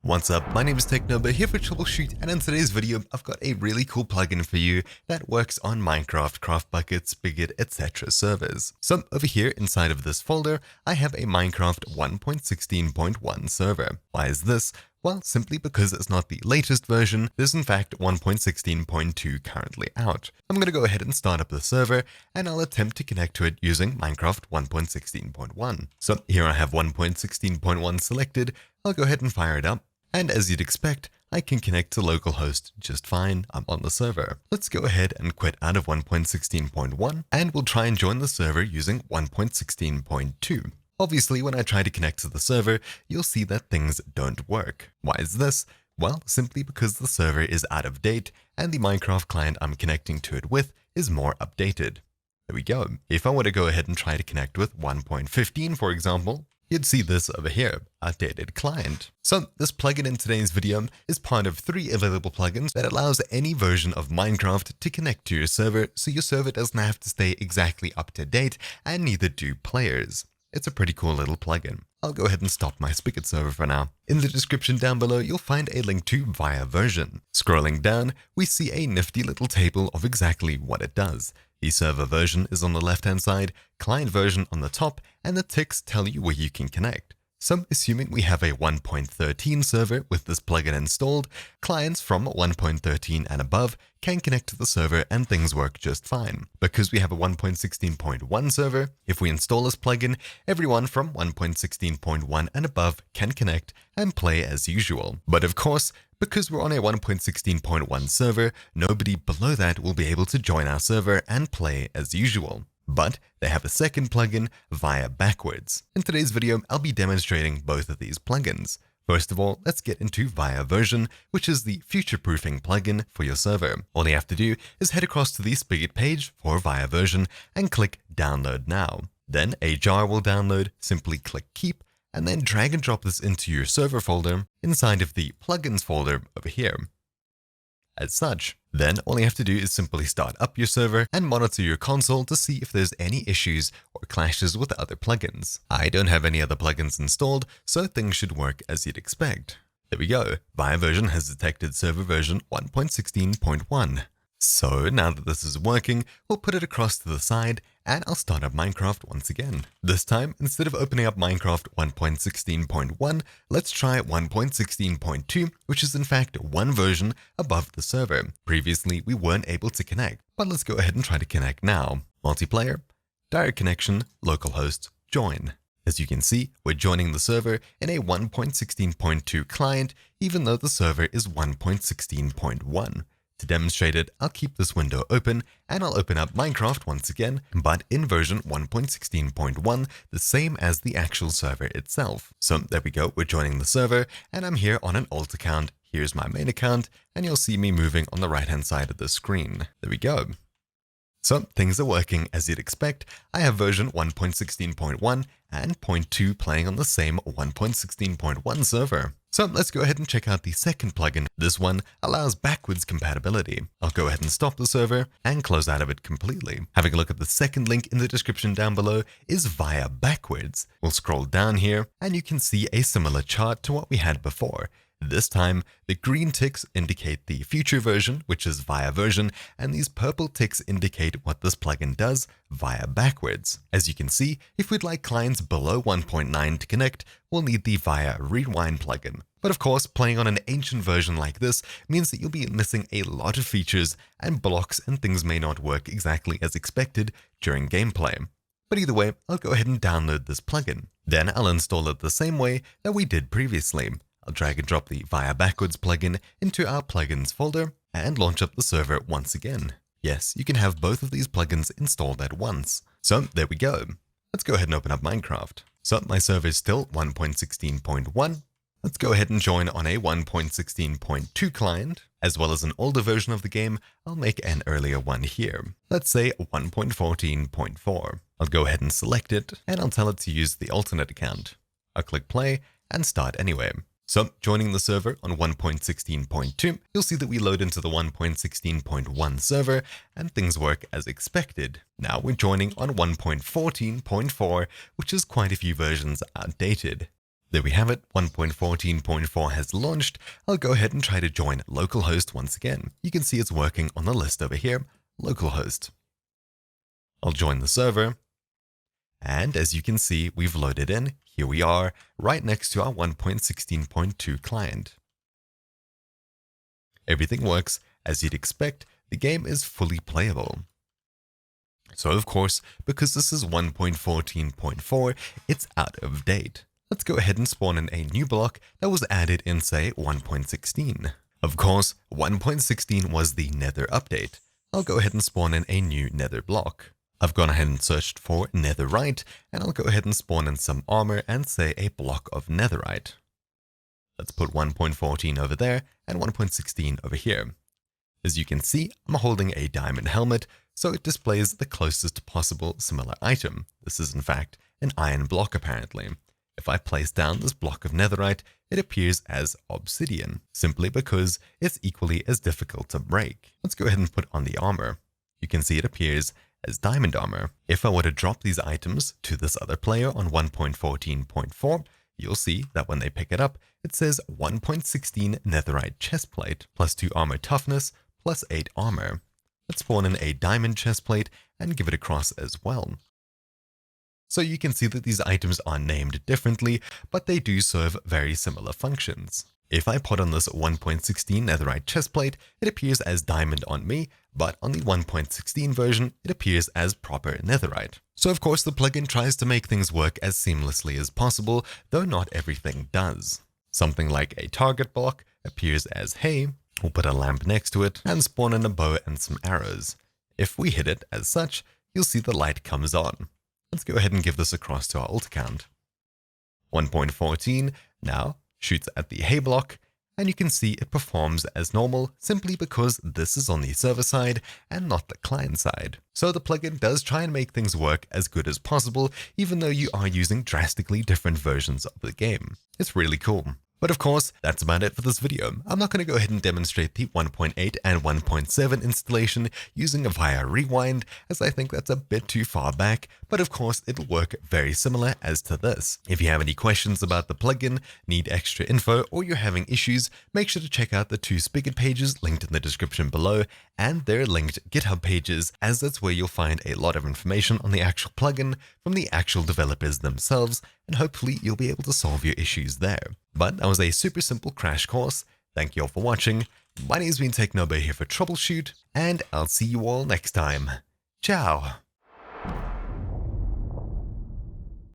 What's up, my name is TechNoba here for Troubleshoot, and in today's video I've got a really cool plugin for you that works on Minecraft, Craft Bucket, Spigot, etc. servers. So over here inside of this folder, I have a Minecraft 1.16.1 server. Why is this? Well, simply because it's not the latest version. There's in fact 1.16.2 currently out. I'm going to go ahead and start up the server, and I'll attempt to connect to it using Minecraft 1.16.1. So here I have 1.16.1 selected. I'll go ahead and fire it up. And as you'd expect, I can connect to localhost just fine. I'm on the server. Let's go ahead and quit out of 1.16.1, and we'll try and join the server using 1.16.2. Obviously, when I try to connect to the server, you'll see that things don't work. Why is this? Well, simply because the server is out of date, and the Minecraft client I'm connecting to it with is more updated. There we go. If I were to go ahead and try to connect with 1.15, for example, you'd see this over here, outdated client. So this plugin in today's video is part of 3 available plugins that allows any version of Minecraft to connect to your server, so your server doesn't have to stay exactly up to date, and neither do players. It's a pretty cool little plugin. I'll go ahead and stop my Spigot server for now. In the description down below, you'll find a link to ViaVersion. Scrolling down, we see a nifty little table of exactly what it does. The server version is on the left-hand side, client version on the top, and the ticks tell you where you can connect. So, assuming we have a 1.13 server with this plugin installed, clients from 1.13 and above can connect to the server and things work just fine. Because we have a 1.16.1 server, if we install this plugin, everyone from 1.16.1 and above can connect and play as usual. But of course, because we're on a 1.16.1 server, nobody below that will be able to join our server and play as usual. But they have a second plugin, ViaBackwards. In today's video, I'll be demonstrating both of these plugins. First of all, let's get into ViaVersion, which is the future-proofing plugin for your server. All you have to do is head across to the Spigot page for ViaVersion and click Download Now. Then a jar will download, simply click Keep, and then drag and drop this into your server folder inside of the plugins folder over here. As such, then all you have to do is simply start up your server and monitor your console to see if there's any issues or clashes with other plugins. I don't have any other plugins installed, so things should work as you'd expect. There we go. ViaVersion has detected server version 1.16.1. So now that this is working, we'll put it across to the side and I'll start up Minecraft once again. This time, instead of opening up Minecraft 1.16.1, let's try 1.16.2, which is in fact one version above the server. Previously, we weren't able to connect, but let's go ahead and try to connect now. Multiplayer, direct connection, localhost, join. As you can see, we're joining the server in a 1.16.2 client, even though the server is 1.16.1. To demonstrate it, I'll keep this window open and I'll open up Minecraft once again, but in version 1.16.1, the same as the actual server itself. So there we go, we're joining the server and I'm here on an alt account. Here's my main account and you'll see me moving on the right hand side of the screen. There we go. So things are working as you'd expect. I have version 1.16.1 and 0.2 playing on the same 1.16.1 server. So let's go ahead and check out the second plugin. This one allows backwards compatibility. I'll go ahead and stop the server and close out of it completely. Having a look at the second link in the description down below is ViaBackwards. We'll scroll down here and you can see a similar chart to what we had before. This time, the green ticks indicate the future version, which is ViaVersion, and these purple ticks indicate what this plugin does, ViaBackwards. As you can see, if we'd like clients below 1.9 to connect, we'll need the ViaRewind plugin. But of course, playing on an ancient version like this means that you'll be missing a lot of features, and blocks and things may not work exactly as expected during gameplay. But either way, I'll go ahead and download this plugin. Then I'll install it the same way that we did previously. I'll drag and drop the ViaBackwards plugin into our plugins folder and launch up the server once again. Yes, you can have both of these plugins installed at once. So there we go. Let's go ahead and open up Minecraft. So my server is still 1.16.1. Let's go ahead and join on a 1.16.2 client, as well as an older version of the game. I'll make an earlier one here. Let's say 1.14.4. I'll go ahead and select it, and I'll tell it to use the alternate account. I'll click play and start anyway. So, joining the server on 1.16.2, you'll see that we load into the 1.16.1 server and things work as expected. Now we're joining on 1.14.4, which is quite a few versions outdated. There we have it, 1.14.4 has launched. I'll go ahead and try to join localhost once again. You can see it's working on the list over here, localhost. I'll join the server. And as you can see, we've loaded in. Here we are, right next to our 1.16.2 client. Everything works as you'd expect. The game is fully playable. So of course, because this is 1.14.4, it's out of date. Let's go ahead and spawn in a new block that was added in, say, 1.16. Of course, 1.16 was the Nether update. I'll go ahead and spawn in a new Nether block. I've gone ahead and searched for netherite, and I'll go ahead and spawn in some armor and say a block of netherite. Let's put 1.14 over there and 1.16 over here. As you can see, I'm holding a diamond helmet, so it displays the closest possible similar item. This is in fact an iron block apparently. If I place down this block of netherite, it appears as obsidian, simply because it's equally as difficult to break. Let's go ahead and put on the armor. You can see it appears as diamond armor. If I were to drop these items to this other player on 1.14.4, you'll see that when they pick it up, it says 1.16 netherite chestplate, plus 2 armor toughness, plus 8 armor. Let's spawn in a diamond chestplate and give it a cross as well. So you can see that these items are named differently, but they do serve very similar functions. If I put on this 1.16 netherite chestplate, it appears as diamond on me, but on the 1.16 version, it appears as proper netherite. So of course the plugin tries to make things work as seamlessly as possible, though not everything does. Something like a target block appears as hay. We'll put a lamp next to it and spawn in a bow and some arrows. If we hit it as such, you'll see the light comes on. Let's go ahead and give this across to our alt account. 1.14 now shoots at the hay block, and you can see it performs as normal simply because this is on the server side and not the client side. So the plugin does try and make things work as good as possible, even though you are using drastically different versions of the game. It's really cool. But of course, that's about it for this video. I'm not going to go ahead and demonstrate the 1.8 and 1.7 installation using a ViaRewind, as I think that's a bit too far back, but of course it'll work very similar as to this. If you have any questions about the plugin, need extra info, or you're having issues, make sure to check out the 2 Spigot pages linked in the description below, and their linked GitHub pages, as that's where you'll find a lot of information on the actual plugin from the actual developers themselves, and hopefully you'll be able to solve your issues there. But that was a super simple crash course. Thank you all for watching. My name's been TechNobo here for Troubleshoot, and I'll see you all next time. Ciao!